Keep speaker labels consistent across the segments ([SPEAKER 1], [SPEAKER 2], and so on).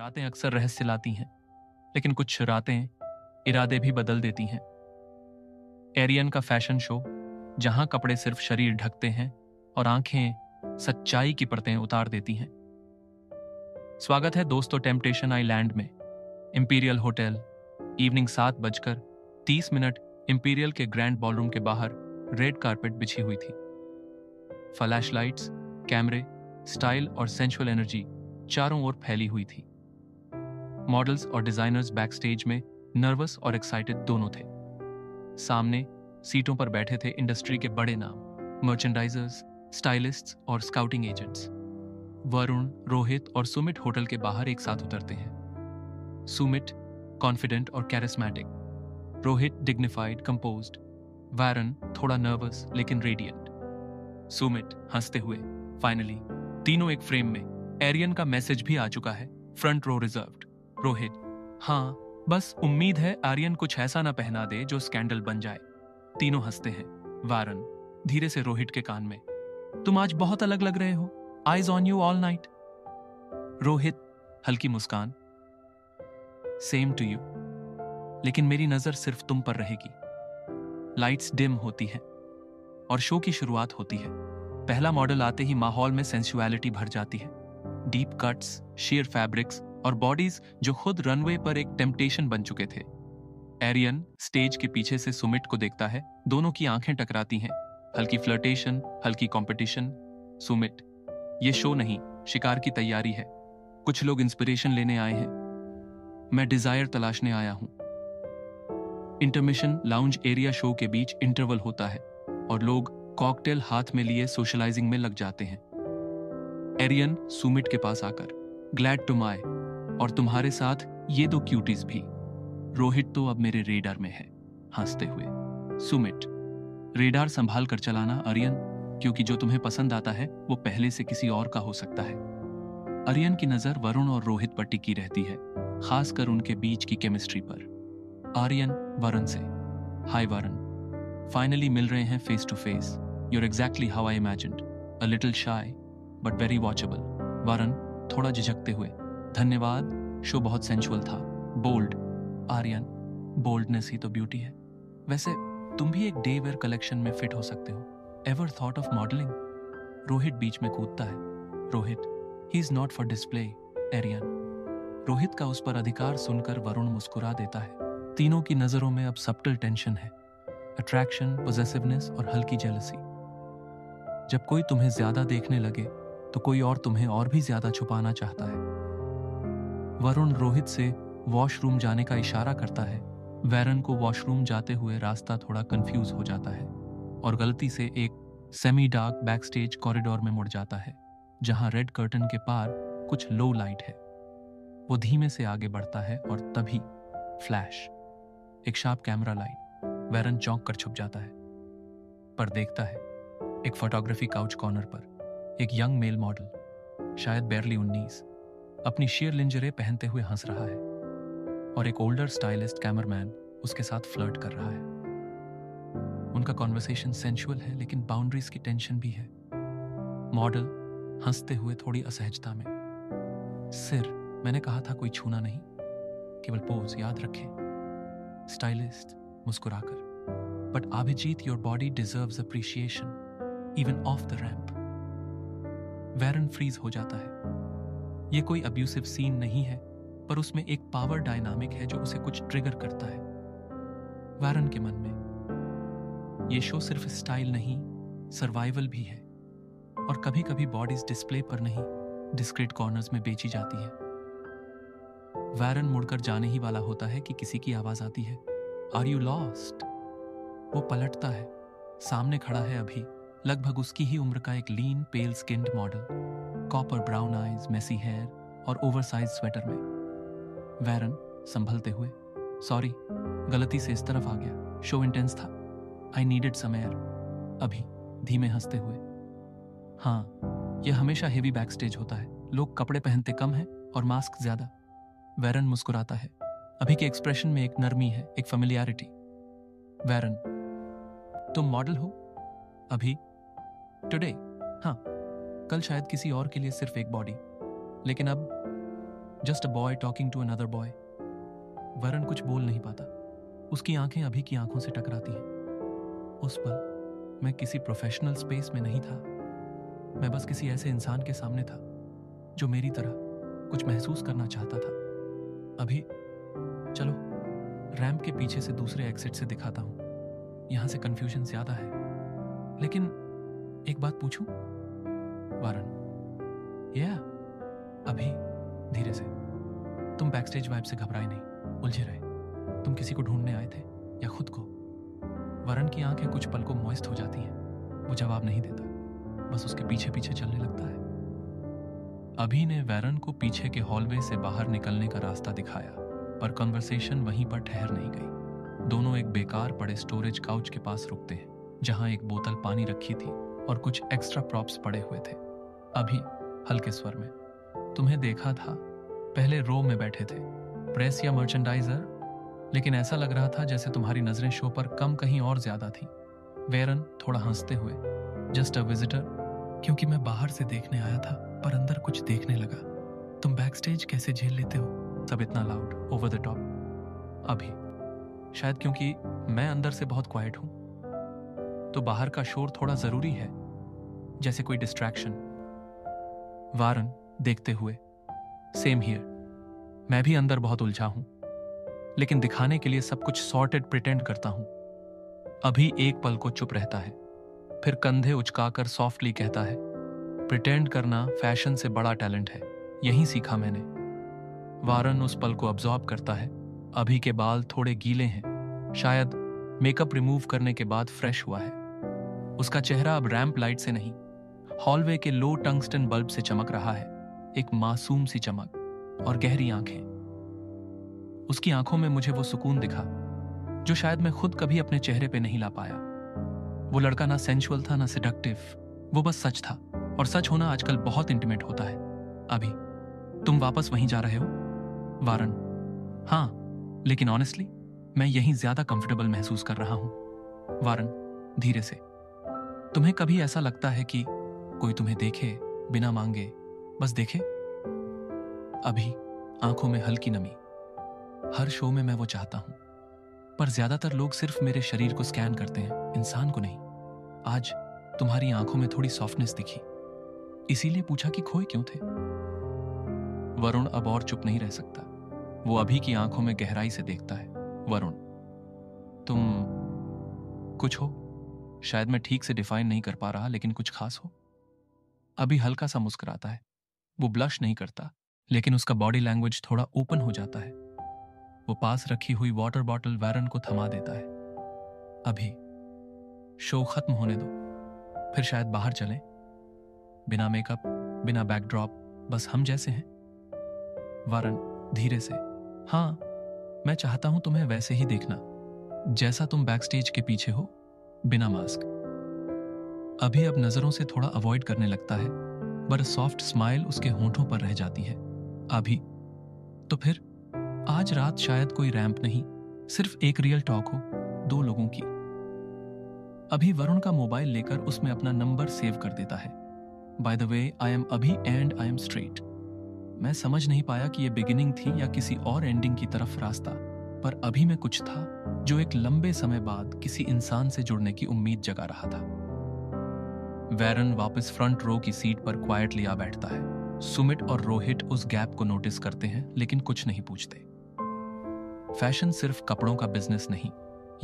[SPEAKER 1] रातें अक्सर रहस्य लाती हैं, लेकिन कुछ रातें इरादे भी बदल देती हैं। एरियन का फैशन शो, जहां कपड़े सिर्फ शरीर ढकते हैं और आंखें सच्चाई की परतें उतार देती हैं। स्वागत है दोस्तों टेम्पटेशन आइलैंड में। इंपीरियल होटल, इवनिंग 7:30 इंपीरियल के ग्रैंड बॉलरूम के बाहर रेड कारपेट बिछी हुई थी। फ्लैश लाइट्स, कैमरे, स्टाइल और सेंसुअल एनर्जी चारों ओर फैली हुई थी। मॉडल्स और डिजाइनर्स बैक स्टेज में नर्वस और एक्साइटेड दोनों थे। सामने सीटों पर बैठे थे इंडस्ट्री के बड़े नाम, मर्चेंडाइजर्स, स्टाइलिस्ट्स और स्काउटिंग एजेंट्स। वरुण, रोहित और सुमित होटल के बाहर एक साथ उतरते हैं। सुमित कॉन्फिडेंट और charismatic, Rohit dignified composed, Varun थोड़ा नर्वस लेकिन रेडिएंट, सुमित हंसते हुए। फाइनली तीनों एक फ्रेम में। एरियन का मैसेज भी आ चुका है, फ्रंट रो रिजर्व्ड। रोहित, हाँ बस उम्मीद है आर्यन कुछ ऐसा ना पहना दे जो स्कैंडल बन जाए। तीनों हंसते हैं। वरुण धीरे से रोहित के कान में, तुम आज बहुत अलग लग रहे हो, eyes on you all night. Rohit हल्की मुस्कान, सेम टू यू, लेकिन मेरी नजर सिर्फ तुम पर रहेगी। लाइट्स डिम होती हैं और शो की शुरुआत होती है। पहला मॉडल आते ही माहौल में सेंसुअलिटी भर जाती है। डीप कट्स, शेयर फैब्रिक्स और बॉडीज जो खुद रनवे पर एक टेम्पटेशन बन चुके थे। एरियन स्टेज के पीछे से सुमित को देखता है, दोनों की आंखें टकराती हैं। हल्की फ्लर्टेशन, हल्की कंपटीशन। सुमित, ये शो नहीं, शिकार की तैयारी है। कुछ लोग इंस्पिरेशन लेने आए हैं, मैं डिजायर तलाशने आया हूं। इंटरमिशन लाउंज एरिया शो के बीच इंटरवल होता है और लोग कॉकटेल हाथ में लिए सोशलाइजिंग में लग जाते हैं। एरियन सुमित के पास आकर, ग्लैड टू माय, और तुम्हारे साथ ये दो क्यूटीज भी। रोहित तो अब मेरे रेडार में है, हंसते हुए। सुमित, रेडार संभाल कर चलाना आर्यन, क्योंकि जो तुम्हें पसंद आता है वो पहले से किसी और का हो सकता है। आर्यन की नजर वरुण और रोहित पर टिकी रहती है, खासकर उनके बीच की केमिस्ट्री पर। आर्यन वरुण से, हाय वरुण, फाइनली मिल रहे हैं face to face. You're exactly how I imagined, a little shy but very watchable. Varun थोड़ा झिझकते हुए, धन्यवाद, शो बहुत सेंसुअल था। बोल्ड। आर्यन, बोल्डनेस ही तो ब्यूटी है। वैसे तुम भी एक डे वेयर कलेक्शन में फिट हो सकते हो। Ever thought of modelling? Rohit बीच में कूदता है। Rohit, he is not for display. Aryan. Rohit का उस पर अधिकार सुनकर वरुण मुस्कुरा देता है। तीनों की नजरों में अब सबटल टेंशन है, अट्रैक्शन, पॉसेसिवनेस और हल्की जेलसी। जब कोई तुम्हें ज्यादा देखने लगे तो कोई और तुम्हें और भी ज्यादा छुपाना चाहता है। वरुण रोहित से वॉशरूम जाने का इशारा करता है। वरुण को वॉशरूम जाते हुए रास्ता थोड़ा कंफ्यूज हो जाता है और गलती से एक semi dark back stage corridor में मुड़ जाता है, जहां रेड कर्टन के पार कुछ लो लाइट है। वो धीमे से आगे बढ़ता है और तभी फ्लैश, एक शार्प कैमरा लाइट। वरुण चौंक कर छुप जाता है, पर देखता है एक फोटोग्राफी काउच कॉर्नर पर एक यंग मेल मॉडल, शायद बेरली 19, अपनी शेयर लिंजरे पहनते हुए हंस रहा है और एक ओल्डर स्टाइलिस्ट कैमरामैन उसके साथ फ्लर्ट कर रहा है। उनका कॉन्वर्सेशन सेंसुअल है लेकिन बाउंड्रीज की टेंशन भी है। मॉडल हंसते हुए थोड़ी असहजता में, सिर, मैंने कहा था कोई छूना नहीं, केवल पोज याद रखें। स्टाइलिस्ट मुस्कुराकर, but Abhijeet, your body deserves appreciation even off the ramp. Varun freeze हो जाता है। ये कोई अब्यूसिव सीन नहीं है, पर उसमें एक पावर डायनामिक है जो उसे कुछ ट्रिगर करता है। वरुण के मन में, ये शो सिर्फ स्टाइल नहीं, सर्वाइवल भी है, और कभी कभी बॉडीज डिस्प्ले पर नहीं, डिस्क्रीट कॉर्नर्स में बेची जाती है। वरुण मुड़कर जाने ही वाला होता है कि किसी की आवाज आती है, आर यू लॉस्ट? वो पलटता है, सामने खड़ा है अभी, लगभग उसकी ही उम्र का एक lean pale skinned model, copper brown eyes, messy hair और ओवरसाइज स्वेटर में। वरुण संभलते हुए, सॉरी, गलती से इस तरफ आ गया, शो इंटेंस था, आई नीडेड सम एयर। अभी धीमे हंसते हुए, हाँ, यह हमेशा हेवी बैक स्टेज होता है, लोग कपड़े पहनते कम हैं और मास्क ज्यादा। वरुण मुस्कुराता है, अभी के एक्सप्रेशन में एक नरमी है, एक फेमिलियरिटी। वरुण, तुम मॉडल हो? अभी? टुडे? हाँ, कल शायद किसी और के लिए सिर्फ एक बॉडी, लेकिन अब just a boy talking to another boy. Varun कुछ बोल नहीं पाता। उसकी आंखें अभी की आंखों से टकराती हैं। उस पल मैं किसी प्रोफेशनल स्पेस में नहीं था। मैं बस किसी ऐसे इंसान के सामने था जो मेरी तरह कुछ महसूस करना चाहता था। अभी चलो रैंप के पीछे से दूसरे एग्जिट से दिखाता हूं। यहां से कंफ्यूजन ज्यादा है। लेकिन एक बात पूछूं? वरुण, या अभी धीरे से। तुम बैकस्टेज वाइब से घबराए नहीं, उलझे रहे। तुम किसी को ढूंढने आए थे या खुद को? वरुण की आंखें कुछ पल को मॉइस्ट हो जाती हैं। वो जवाब नहीं देता, बस उसके पीछे पीछे चलने लगता है। अभी ने वरुण को पीछे के हॉलवे से बाहर निकलने का रास्ता दिखाया, पर कन्वर्सेशन वहीं पर ठहर नहीं गई। दोनों एक बेकार पड़े स्टोरेज काउच के पास रुकते हैं, जहां एक बोतल पानी रखी थी और कुछ एक्स्ट्रा प्रॉप्स पड़े हुए थे। अभी हल्के स्वर में, तुम्हें देखा था, पहले रो में बैठे थे, प्रेस या मर्चेंडाइजर, लेकिन ऐसा लग रहा था जैसे तुम्हारी नजरें शो पर कम कहीं और ज्यादा थी। वरुण थोड़ा हंसते हुए, जस्ट अ विजिटर, क्योंकि मैं बाहर से देखने आया था पर अंदर कुछ देखने लगा। तुम बैकस्टेज कैसे झेल लेते हो सब इतना लाउड, ओवर द टॉप? अभी शायद क्योंकि मैं अंदर से बहुत क्वाइट हूं, तो बाहर का शोर थोड़ा जरूरी है, जैसे कोई डिस्ट्रैक्शन। वरुण देखते हुए, सेम हियर। मैं भी अंदर बहुत उलझा हूं, लेकिन दिखाने के लिए सब कुछ सॉर्टेड प्रिटेंड करता हूं। अभी एक पल को चुप रहता है, फिर कंधे उचकाकर सॉफ्टली कहता है, प्रिटेंड करना फैशन से बड़ा टैलेंट है, यही सीखा मैंने। वरुण उस पल को अब्सॉर्ब करता है। अभी के बाल थोड़े गीले हैं, शायद मेकअप रिमूव करने के बाद फ्रेश हुआ है। उसका चेहरा अब रैंप लाइट से नहीं, हॉलवे के लो टंगस्टन बल्ब से चमक रहा है, एक मासूम सी चमक, और गहरी आंखें। उसकी आंखों में मुझे वो सुकून दिखा जो शायद मैं खुद कभी अपने चेहरे पे नहीं ला पाया। वो लड़का ना सेंसुअल था ना सेडक्टिव, वो बस सच था, और सच होना आजकल बहुत इंटीमेट होता है। अभी तुम वापस वहीं जा रहे हो? वरुण, हाँ, लेकिन ऑनेस्टली मैं यहीं ज्यादा कंफर्टेबल महसूस कर रहा हूं। वरुण धीरे से, तुम्हें कभी ऐसा लगता है कि कोई तुम्हें देखे बिना मांगे, बस देखे? अभी आंखों में हल्की नमी। हर शो में मैं वो चाहता हूं, पर ज्यादातर लोग सिर्फ मेरे शरीर को स्कैन करते हैं, इंसान को नहीं। आज तुम्हारी आंखों में थोड़ी सॉफ्टनेस दिखी, इसीलिए पूछा कि खोए क्यों थे? वरुण अब और चुप नहीं रह सकता। वो अभी की आंखों में गहराई से देखता है। वरुण, तुम कुछ हो, शायद मैं ठीक से डिफाइन नहीं कर पा रहा, लेकिन कुछ खास हो। अभी हल्का सा मुस्कुराता है। वो ब्लश नहीं करता, लेकिन उसका बॉडी लैंग्वेज थोड़ा ओपन हो जाता है। वो पास रखी हुई वाटर बॉटल वरुण को थमा देता है। अभी शो खत्म होने दो, फिर शायद बाहर चलें, बिना मेकअप, बिना बैकड्रॉप, बस हम जैसे हैं। वरुण धीरे से, हाँ, मैं चाहता हूं तुम्हें वैसे ही देखना, जैसा तुम बैकस्टेज के पीछे हो, बिना मास्क। अभी अब नजरों से थोड़ा अवॉइड करने लगता है, पर सॉफ्ट स्माइल उसके होंठों पर रह जाती है। अभी तो फिर आज रात शायद कोई रैंप नहीं, सिर्फ एक रियल टॉक हो, दो लोगों की। अभी वरुण का मोबाइल लेकर उसमें अपना नंबर सेव कर देता है। By the way, I am अभी एंड आई एम स्ट्रेट। मैं समझ नहीं पाया कि ये बिगिनिंग थी या किसी और एंडिंग की तरफ रास्ता, पर अभी में कुछ था जो एक लंबे समय बाद किसी इंसान से जुड़ने की उम्मीद जगा रहा था। वरुण वापस फ्रंट रो की सीट पर क्वाइटली आ बैठता है। सुमित और रोहित उस गैप को नोटिस करते हैं, लेकिन कुछ नहीं पूछते। फैशन सिर्फ कपड़ों का बिजनेस नहीं,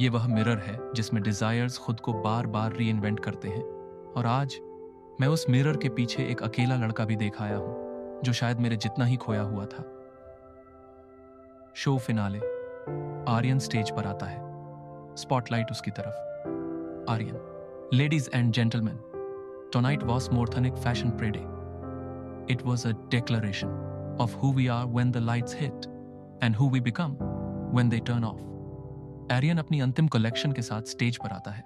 [SPEAKER 1] ये वह मिरर है जिसमें डिजायर्स खुद को बार बार री इन्वेंट करते हैं। और आज मैं उस मिरर के पीछे एक अकेला लड़का भी देख आया हूं, जो शायद मेरे जितना ही खोया हुआ था। Show finale. आर्यन स्टेज पर आता है, स्पॉटलाइट उसकी तरफ। Aryan, ladies and gentleman, tonight was Morthanic Fashion Parade. It was a declaration of who we are when the lights hit and who we become when they turn off. Aryan अपनी अंतिम collection के साथ stage पर आता है।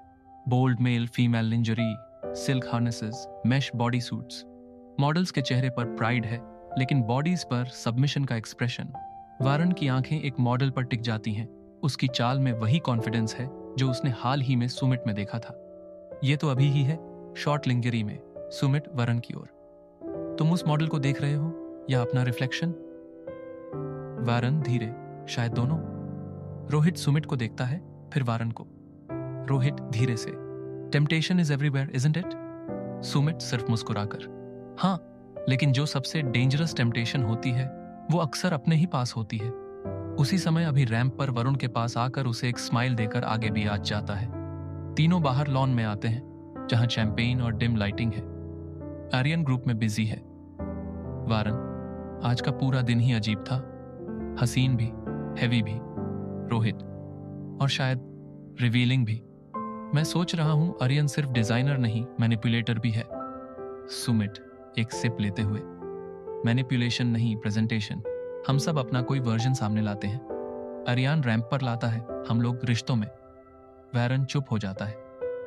[SPEAKER 1] Bold male female lingerie, silk harnesses, mesh bodysuits. Models के चेहरे पर प्राइड है, लेकिन बॉडीज पर सबमिशन का एक्सप्रेशन। वरुण की आंखें एक मॉडल पर टिक जाती हैं। उसकी चाल में वही कॉन्फिडेंस है जो उसने हाल ही में सुमित में देखा था। ये तो अभी ही है, शॉर्ट लिंगरी में, सुमित वरुण की ओर। तुम उस मॉडल को देख रहे हो या अपना रिफ्लेक्शन? वारन धीरे, शायद दोनों। रोहित सुमित को देखता है, फिर वारन को। रोहित धीरे से, temptation is everywhere isn't it? Sumit सिर्फ मुस्कुराकर, हाँ, लेकिन जो सबसे डेंजरस टेम्पटेशन होती है वो अक्सर अपने ही पास होती है। उसी समय अभी रैंप पर वरुण के पास आकर उसे एक स्माइल देकर आगे भी आ जाता है। तीनों बाहर लॉन में आते हैं जहां शैंपेन और डिम लाइटिंग है। आर्यन ग्रुप में बिजी है। वारन, आज का पूरा दिन ही अजीब था, हसीन भी, हैवी भी। रोहित, और शायद रिवीलिंग भी। मैं सोच रहा हूं आर्यन सिर्फ डिजाइनर नहीं, मैनिपुलेटर भी है। सुमित एक सिप लेते हुए, मैनिपुलेशन नहीं, प्रेजेंटेशन। हम सब अपना कोई वर्जन सामने लाते हैं। आर्यन रैंप पर लाता है, हम लोग रिश्तों में। वारन चुप हो जाता है।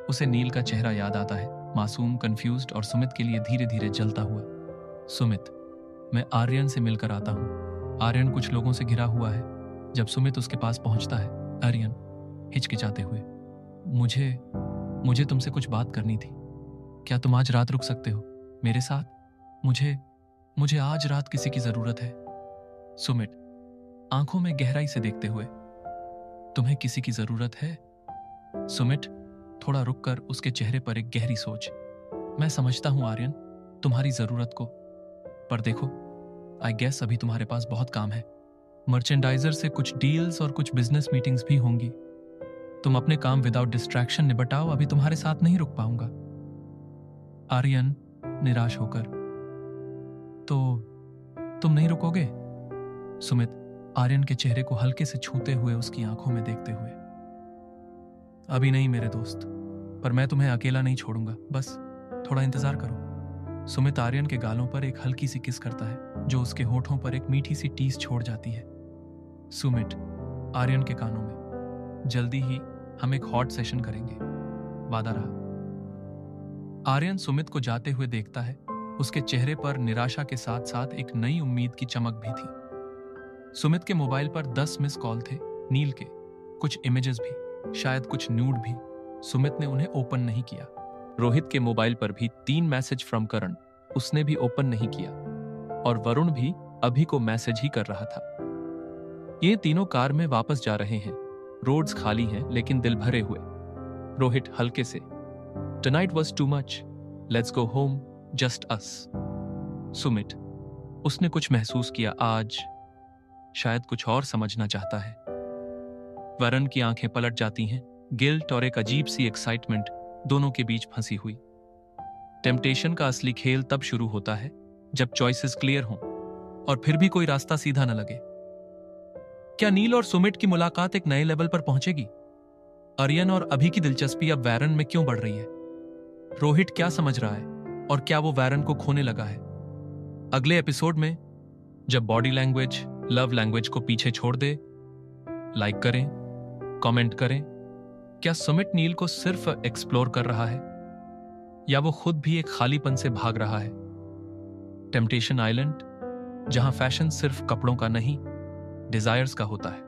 [SPEAKER 1] उसे नील का चेहरा याद आता है, मासूम, कंफ्यूज्ड और सुमित के लिए धीरे धीरे जलता हुआ। सुमित, मैं आर्यन से मिलकर आता हूँ। आर्यन कुछ लोगों से घिरा हुआ है। जब सुमित उसके पास पहुंचता है, आर्यन हिचकिचाते हुए, मुझे तुमसे कुछ बात करनी थी। क्या तुम आज रात रुक सकते हो मेरे साथ? मुझे आज रात किसी की जरूरत है। सुमित आंखों में गहराई से देखते हुए, तुम्हें किसी की जरूरत है? सुमित थोड़ा रुककर उसके चेहरे पर एक गहरी सोच, मैं समझता हूं आर्यन तुम्हारी जरूरत को, पर देखो, आई गेस अभी तुम्हारे पास बहुत काम है। मर्चेंडाइजर से कुछ डील्स और कुछ बिजनेस मीटिंग्स भी होंगी। तुम अपने काम विदाउट डिस्ट्रैक्शन निपटाओ, अभी तुम्हारे साथ नहीं रुक पाऊंगा। आर्यन निराश होकर, तो तुम नहीं रुकोगे? सुमित आर्यन के चेहरे को हल्के से छूते हुए उसकी आंखों में देखते हुए, अभी नहीं मेरे दोस्त, पर मैं तुम्हें अकेला नहीं छोड़ूंगा, बस थोड़ा इंतजार करो। सुमित आर्यन के गालों पर एक हल्की सी किस करता है जो उसके होठों पर एक मीठी सी टीस छोड़ जाती है। सुमित आर्यन के कानों में, जल्दी ही हम एक हॉट सेशन करेंगे, वादा रहा। आर्यन सुमित को जाते हुए देखता है। उसके चेहरे पर निराशा के साथ साथ एक नई उम्मीद की चमक भी थी। सुमित के मोबाइल पर 10 मिस कॉल थे, नील के, कुछ इमेजेस भी, शायद कुछ न्यूड भी। सुमित ने उन्हें ओपन नहीं किया। रोहित के मोबाइल पर भी 3 मैसेज फ्रॉम करण, उसने भी ओपन नहीं किया। और वरुण भी अभी को मैसेज ही कर रहा था। ये तीनों कार में वापस जा रहे हैं। रोड्स खाली हैं लेकिन दिल भरे हुए। रोहित हल्के से, tonight was too much, let's go home, just us. Sumit, उसने कुछ महसूस किया आज, शायद कुछ और समझना चाहता है। वरुण की आंखें पलट जाती हैं, गिल्ट और एक अजीब सी एक्साइटमेंट दोनों के बीच फंसी हुई। टेम्पटेशन का असली खेल तब शुरू होता है जब चॉइसेस क्लियर हों और फिर भी कोई रास्ता सीधा न लगे। क्या नील और सुमित की मुलाकात एक नए लेवल पर पहुंचेगी? आर्यन और अभी की दिलचस्पी अब वारन में क्यों बढ़ रही है? रोहित क्या समझ रहा है और क्या वो वारन को खोने लगा है? अगले एपिसोड में, जब बॉडी लैंग्वेज लव लैंग्वेज को पीछे छोड़ दे, लाइक करें, कमेंट करें। क्या सुमित नील को सिर्फ एक्सप्लोर कर रहा है या वो खुद भी एक खालीपन से भाग रहा है? टेम्पटेशन आइलैंड, जहां फैशन सिर्फ कपड़ों का नहीं, डिजायर्स का होता है।